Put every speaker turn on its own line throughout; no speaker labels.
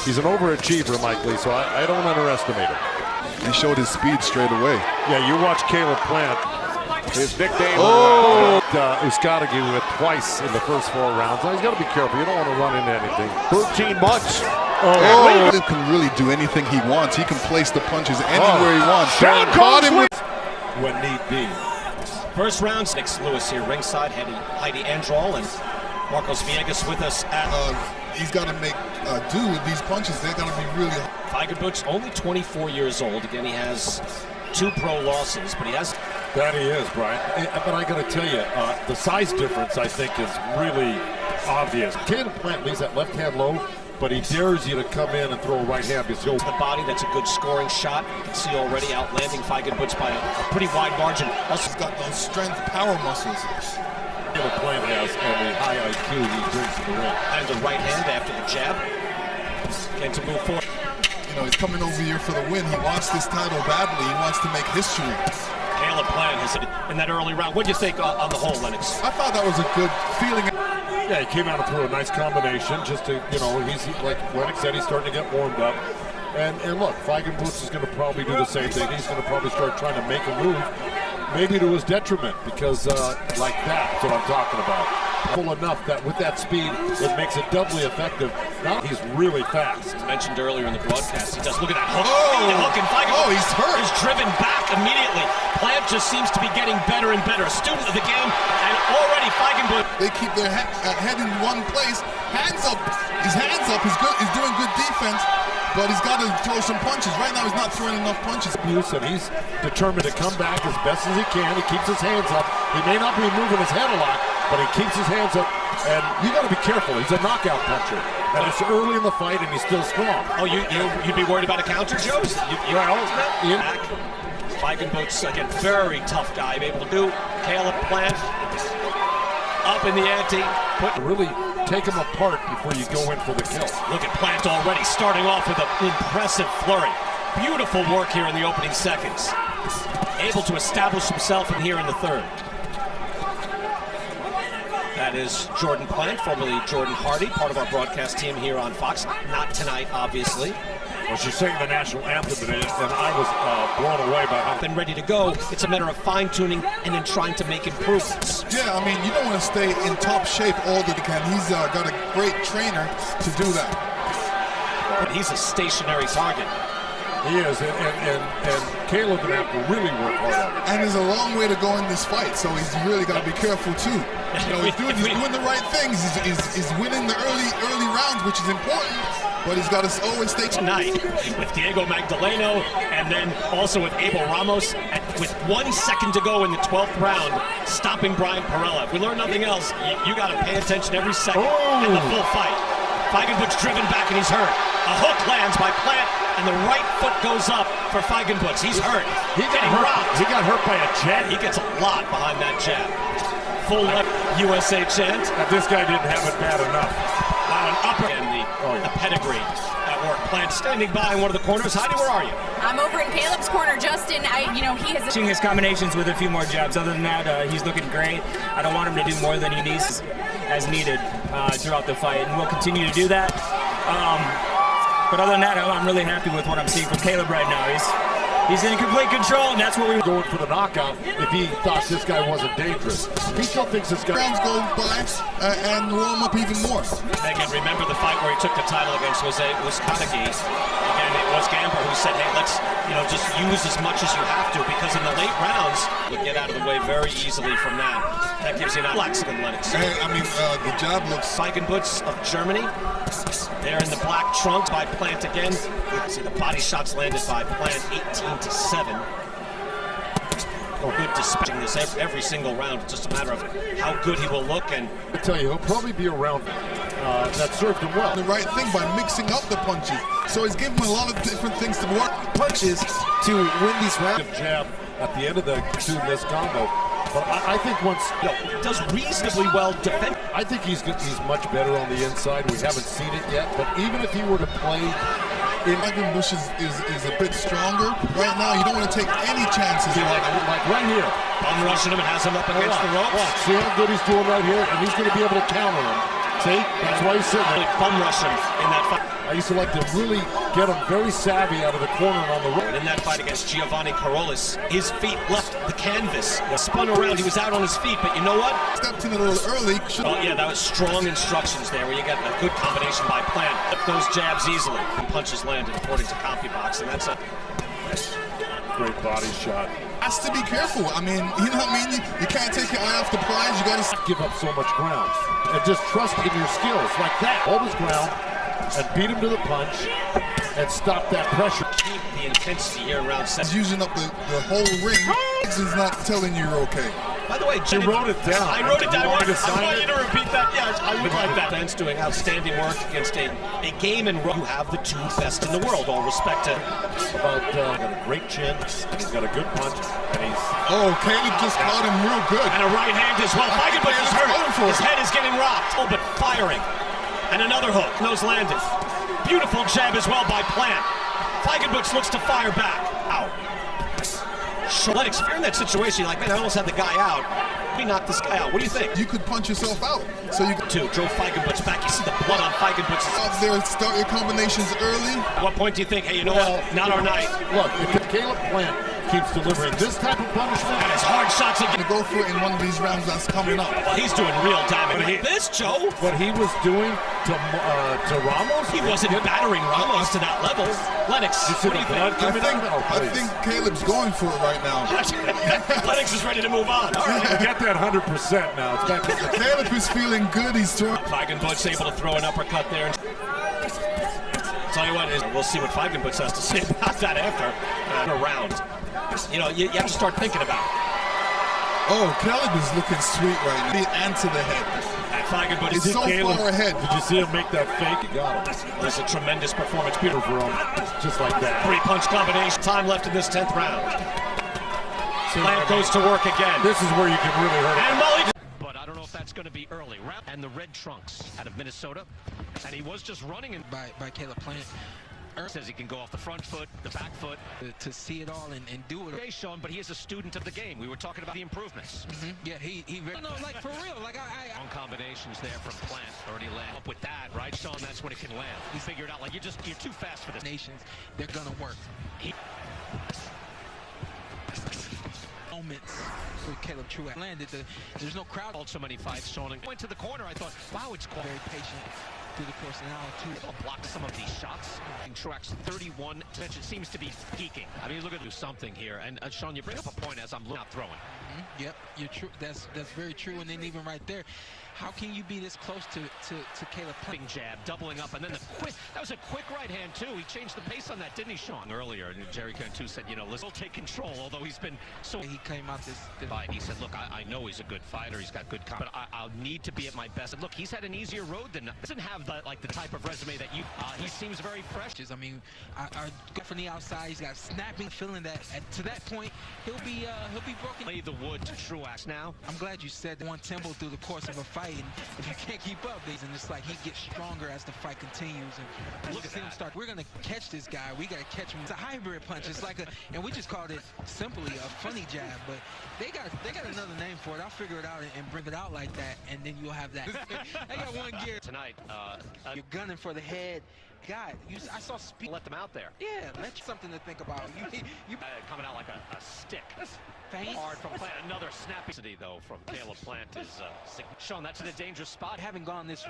He's an overachiever, Mike Lee, so I don't underestimate him.
He showed his speed straight away.
Yeah, you watch Caleb Plant. His nickname Euskadagi with twice in the first 4 rounds. Now, he's got to be careful. You don't want to run into anything. 13 months.
He can really do anything he wants. He can place the punches anywhere he wants.
Caught him
when need be.
First round, Nick Lewis here ringside, Heidi Androl and Marcos Villegas with us at...
He's got to make do with these punches. They're going to be really...
Feigenbutz, only 24 years old. Again, he has 2 pro losses, but he has...
That he is, Brian. But I got to tell you, the size difference, I think, is really obvious. Caleb Plant leaves that left hand low, but he dares you to come in and throw a right hand. Because
to the body, that's a good scoring shot. You can see already outlanding Feigenbutz by a pretty wide margin.
Also, he's got those strength power muscles.
Caleb Plant has and the high IQ he brings to the ring.
And the right hand after the jab. Again, to move forward.
You know, he's coming over here for the win. He wants this title badly. He wants to make history.
Caleb Plant has hit in that early round. What do you think on the whole, Lennox?
I thought that was a good feeling.
Yeah, he came out and threw a nice combination just to, you know, he's like Lennox said, he's starting to get warmed up. And look, Feigenbutz is going to probably do the same thing. He's going to probably start trying to make a move, maybe to his detriment, because like that's what I'm talking about. Full enough that with that speed, it makes it doubly effective. Now he's really fast.
As mentioned earlier in the broadcast, he does look at that hook. Hook and Feigenbutz
he's hurt.
Is driven back immediately. Plant just seems to be getting better and better. A student of the game, and already Feigenbutz.
They keep their head in one place. Hands up. His hands up. He's good. He's doing good defense. But he's got to throw some punches. Right now, he's not throwing enough punches.
And he's determined to come back as best as he can. He keeps his hands up. He may not be moving his head a lot, but he keeps his hands up. And you got to be careful. He's a knockout puncher. And it's early in the fight, and he's still strong.
Oh, you'd be worried about a counter, Joe? Feigenbutz, again, very tough guy, able to do. Caleb Plant up in the ante.
Really take him apart before you go in for the kill.
Look at Plant already starting off with an impressive flurry. Beautiful work here in the opening seconds. Able to establish himself in here in the third. That is Jordan Plant, formerly Jordan Hardy, part of our broadcast team here on Fox. Not tonight, obviously.
Well, she sang the national anthem today, and I was blown away by how...
Been ready to go. It's a matter of fine-tuning and then trying to make improvements.
Yeah, I mean, you don't want to stay in top shape all that you can. He's got a great trainer to do that.
But he's a stationary target.
He is, and Caleb going to have to really work hard.
And there's a long way to go in this fight, so he's really got to be careful too. You know, he's doing the right things. He's winning the early rounds, which is important. But he's got to always stay
tonight with Diego Magdaleno, and then also with Abel Ramos, with 1 second to go in the 12th round, stopping Brian Perella. If we learn nothing else, you got to pay attention every second in the full fight. Feigenbutz driven back and he's hurt. A hook lands by Plant, and the right foot goes up for Feigenbutz. He's hurt.
He got hurt by a jab.
He gets a lot behind that jab. Full left USA chant.
This guy didn't have it bad enough.
An upper and the pedigree at work. Plant standing by in one of the corners. Heidi, where are you?
I'm over in Caleb's corner, Justin. He has
seeing his combinations with a few more jabs. Other than that, he's looking great. I don't want him to do more than he needs as needed throughout the fight, and we'll continue to do that. But other than that, I'm really happy with what I'm seeing from Caleb right now. He's in complete control, and that's what we were
going for the knockout if he thought this guy wasn't dangerous. He still thinks this guy...
Rounds go by and warm up even more.
Again, remember the fight where he took the title against Jose Euskadagi. Again, it was Gamber who said, hey, let's just use as much as you have to, because in the late rounds, you get out of the way very easily from that. That gives you an Lexington Lennox.
Hey, I mean, the jab looks...
Feigenbutz of Germany. There in the black trunks by Plant again. See the body shots landed by Plant, 18-7. Good dispatching this every single round. It's just a matter of how good he will look. And
I tell you, he'll probably be around that served him well.
The right thing by mixing up the punches. So he's giving him a lot of different things to work. Punches to win these rounds.
Jab at the end of the two-miss combo. But I think once
does reasonably well defend.
I think he's much better on the inside. We haven't seen it yet, but even if he were to play,
Feigenbutz is a bit stronger right now. You don't want to take any chances.
Like right here,
bum rushing him and has him up against the ropes.
See how good he's doing right here, and he's going to be able to counter him. See, that's why he's sitting
Really
there.
bum rushing in that fight.
I used to like to really get him very savvy out of the corner and on the road.
In that fight against Giovanni Carolis, his feet left the canvas. Spun around, he was out on his feet, but you know what?
Stepped in a little early.
Oh yeah, that was strong instructions there where you got a good combination by Plant. Up those jabs easily. And punches landed according to CompuBox, and that's a
Great body shot.
Has to be careful. I mean, you know what I mean? You can't take your eye off the prize. You got to
Give up so much ground. And just trust in your skills like that. Hold his ground and beat him to the punch and stop that pressure.
keep the intensity here in round 7.
using up the whole ring. He's not telling you you're okay.
By the way,
You wrote it down.
I wrote it down.
You want me to
I
sign
want
it?
you to repeat that. Yeah, I would like that. Ben's doing outstanding work against a game in row. You have the two best in the world. All respect to
Got a great chin, and he's got a good punch, and he's
Oh, Caleb just caught him real good.
and a right hand as well. Feigenbusch is
Caleb's going
hurt.
for it.
His head is getting rocked. Oh, but firing. And another hook. Nose landed. Beautiful jab as well by Plant. Feigenbusch looks to fire back. Ow. Lennox, if you're in that situation, you're like, man, I almost had the guy out. We knocked this guy out. What do you think?
You could punch yourself out. So you
Two, drove Feigenbusch back. You see the blood on Feigenbusch's.
out there, start your combinations early.
At what point do you think, hey, you know what? Not our night.
look. If Caleb Plant keeps delivering this type of punishment,
And his hard shots
To
again.
go for it in one of these rounds that's coming up.
Well, he's doing real damage.
But he-
This, Joe,
what he was doing to Ramos,
he wasn't battering Ramos to that level. Lennox,
You see
what do you
the blood
think?
coming out? Oh,
I
please.
think Caleb's going for it right now.
Lennox is ready to move on. All right.
Get that 100% now. It's back to
Caleb is feeling good. He's throwing.
Feigenbusch able to throw an uppercut there. Tell you what, we'll see what Feigenbusch has to say about that after a round. You know, you have to start thinking about it.
Oh, Caleb is looking sweet right now. And to the head.
And Feigenbusch
He's
is
so
Caleb.
far ahead.
Did you see him make that fake? He got him.
There's a tremendous performance. Beautiful.
For him, just like that.
Three-punch combination. Time left in this 10th round. Plant goes to work again.
This is where you can really hurt him.
And Mully.
But I don't know if that's going to be early. And the Red Trunks out of Minnesota. And he was just running
by Caleb Plant.
says he can go off the front foot, the back foot.
To see it all and do it.
Okay, Sean, but he is a student of the game. We were talking about the improvements.
Yeah, he very no, like for real. Like I
Long combinations there from Plant. Already land up with that, right, Sean? That's when it can land. He figured out, like, you're too fast for this.
nations, they're gonna work. Moments with Caleb Truax landed. There's no crowd.
Called so many fights, Sean, and went to the corner. I thought, wow, it's quite.
Very patient through the course of an hour too.
I'll block some of these shots. And Truax 31 attention seems to be peaking. I mean, look at do something here. And Sean, you bring up a point as I'm not throwing.
Yep, you're true. That's very true. And then even right there, how can you be this close to Caleb Plant?
Big jab, doubling up, and then the quick. That was a quick right hand too. He changed the pace on that, didn't he, Sean? Earlier, and Jerry Cantu said, you know, let's take control. Although he's been so.
He came out this
Fight. He said, look, I know he's a good fighter. He's got good but I'll need to be at my best. And look, he's had an easier road than doesn't have the type of resume that you. He seems very fresh.
I mean, I go from the outside. He's got snapping, feeling that to that point he'll be broken.
Lay the wood to Truax now.
I'm glad you said one tempo through the course of a fight, and if you can't keep up, and it's like he gets stronger as the fight continues. And
Look at
see him
that.
start. We're gonna catch this guy. We gotta catch him. It's a hybrid punch. It's like and we just called it simply a funny jab, but they got another name for it. I'll figure it out and bring it out like that, and then you'll have that. I got one gear.
Tonight,
You're gunning for the head. God, I saw speed.
let them out there.
Yeah, that's something to think about. You
Coming out like a stick.
faint.
Hard from Plant. Another snappy though from Caleb Plant is Sean. That's in a dangerous spot.
Haven't gone this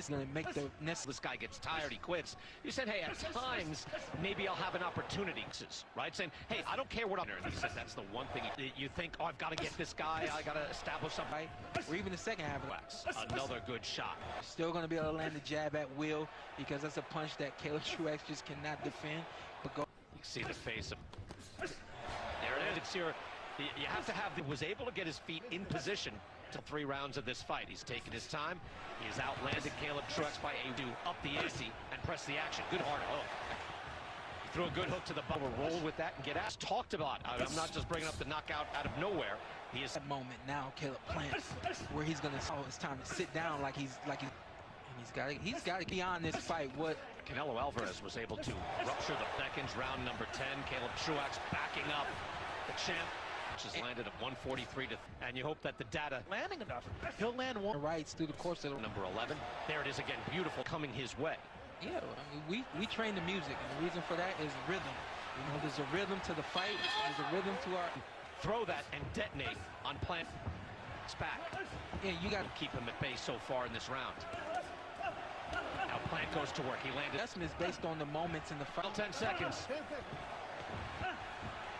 gonna make the next.
This guy gets tired, he quits. You said, hey, at times, maybe I'll have an opportunity, right? Saying, hey, I don't care what I'm doing. He said that's the one thing you think, oh, I've got to get this guy, I got to establish something.
Right? Or even the second half of it.
Another good shot.
Still going to be able to land the jab at will because that's a punch that Caleb Truax just cannot defend. But go.
You see the face of... There it is. It's your... You have to have... Was able to get his feet in position to 3 rounds of this fight. He's taken his time. He has outlanded Caleb Truax by up the ante and press the action. Good hard hook. Throw a good hook to the bottom, roll with that and get ass talked about. I'm not just bringing up the knockout out of nowhere. He is
That moment now, Caleb Plant, where he's going to. Oh, it's time to sit down and he's got to be on this fight. What?
Canelo Alvarez was able to rupture the seconds, round number 10. Caleb Truax backing up the champ. punches landed at 143 to, and you hope that the data
landing enough. He'll land one rights through the course of the
number 11. There it is again, beautiful coming his way.
Yeah, I mean, we train the music, and the reason for that is rhythm. You know, there's a rhythm to the fight. There's a rhythm to our
throw that and detonate on Plant. It's back.
Yeah, you got to
keep him at bay so far in this round. Now Plant goes to work. He landed.
Assessment is based on the moments in the fight.
10 seconds.